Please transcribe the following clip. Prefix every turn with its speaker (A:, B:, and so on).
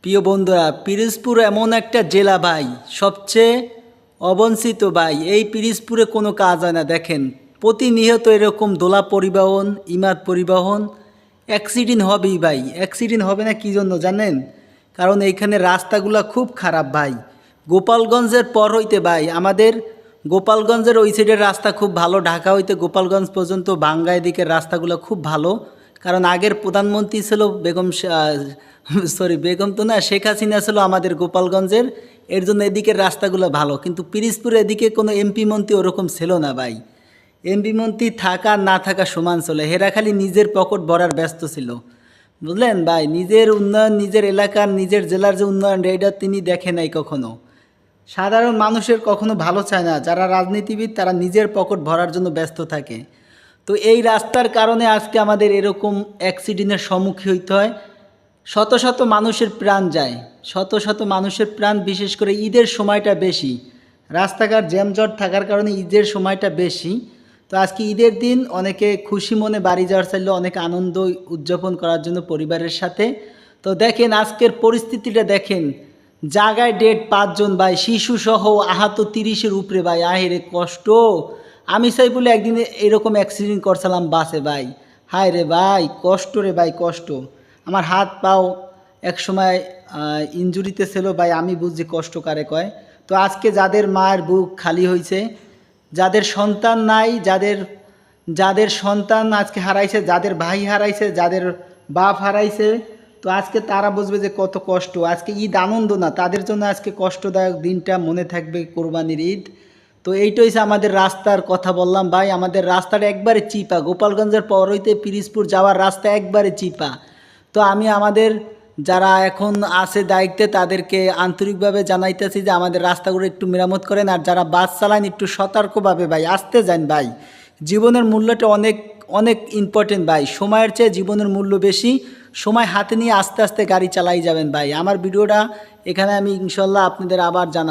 A: প্রিয় বন্ধুরা, পিরোজপুর এমন একটা জেলা ভাই, সবচেয়ে অবঞ্চিত ভাই। এই পিরোজপুরে কোনো কাজ হয় না। দেখেন, প্রতিনিয়ত এরকম দোলা পরিবহন, ইমারত পরিবহন, অ্যাক্সিডেন্ট হবেই ভাই। অ্যাক্সিডেন্ট হবে না কী জন্য জানেন? কারণ এইখানে রাস্তাগুলা খুব খারাপ ভাই। গোপালগঞ্জের পর হইতে ভাই, আমাদের গোপালগঞ্জের ওই সাইডের রাস্তা খুব ভালো। ঢাকা হইতে গোপালগঞ্জ পর্যন্ত বাঙ্গা এদিকের রাস্তাগুলো খুব ভালো। কারণ আগের প্রধানমন্ত্রী ছিল বেগম তো না, শেখ হাসিনা ছিল আমাদের গোপালগঞ্জের। এর জন্য এদিকের রাস্তাগুলো ভালো। কিন্তু পিরোজপুরে এদিকে কোনো এমপি মন্ত্রী ওরকম ছিল না ভাই। এমপি মন্ত্রী থাকা আর না থাকা সমান ছিল। হেরা খালি নিজের পকেট ভরার ব্যস্ত ছিল, বুঝলেন ভাই। নিজের উন্নয়ন, নিজের এলাকার, নিজের জেলার যে উন্নয়ন, এটা তিনি দেখে নাই কখনো। সাধারণ মানুষের কখনো ভালো চায় না। যারা রাজনীতিবিদ তারা নিজের পকেট ভরার জন্য ব্যস্ত থাকে। তো এই রাস্তার কারণে আজকে আমাদের এরকম অ্যাক্সিডেন্টের সম্মুখীন হইতে হয়। শত শত মানুষের প্রাণ যায়, শত শত মানুষের প্রাণ। বিশেষ করে ঈদের সময়টা বেশি, রাস্তাঘাট জ্যামজট থাকার কারণে ঈদের সময়টা বেশি। তো আজকে ঈদের দিন অনেকে খুশি মনে বাড়ি যাওয়ার চাইলেও অনেক আনন্দ উদযাপন করার জন্য পরিবারের সাথে। তো দেখেন আজকের পরিস্থিতিটা দেখেন, জায়গায় ডেট 5 জন ভাই, শিশুসহ আহত 30-এর উপরে ভাই। আহেরে কষ্ট। আমি চাই বলে একদিন এরকম অ্যাক্সিডেন্ট করছিলাম বাসে ভাই। হায় রে ভাই, কষ্ট রে ভাই, কষ্ট। আমার হাত পাও এক সময় ইনজুরিতে ছিল ভাই। আমি বুঝছি কষ্ট কারে কয়। তো আজকে যাদের মায়ের বুক খালি হয়েছে, যাদের সন্তান নাই, যাদের যাদের সন্তান আজকে হারাইছে, যাদের ভাই হারাইছে, যাদের বাপ হারাইছে, তো আজকে তারা বুঝবে যে কত কষ্ট। আজকে ঈদ আনন্দ না, তাদের জন্য আজকে কষ্টদায়ক দিনটা মনে থাকবে, কোরবানির ঈদ। তো এইটাই হচ্ছে আমাদের রাস্তার কথা বললাম ভাই। আমাদের রাস্তাটা একবারে চিপা। গোপালগঞ্জের পর হইতে পিরোজপুর যাওয়ার রাস্তা একবারে চিপা। তো আমি আমাদের যারা এখন আছে দায়িত্বে তাদেরকে আন্তরিকভাবে জানাইতেছি যে আমাদের রাস্তাগুলো একটু মেরামত করেন। আর যারা বাস চালান একটু সতর্কভাবে ভাই আসতে যান ভাই। জীবনের মূল্যটা অনেক অনেক ইম্পর্টেন্ট ভাই। সময়ের চেয়ে জীবনের মূল্য বেশি। সময় হাতে নিয়ে আস্তে আস্তে গাড়ি চালাই যাবেন ভাই। আমার ভিডিওটা এখানে আমি ইনশাল্লাহ আপনাদের আবার জানাবো।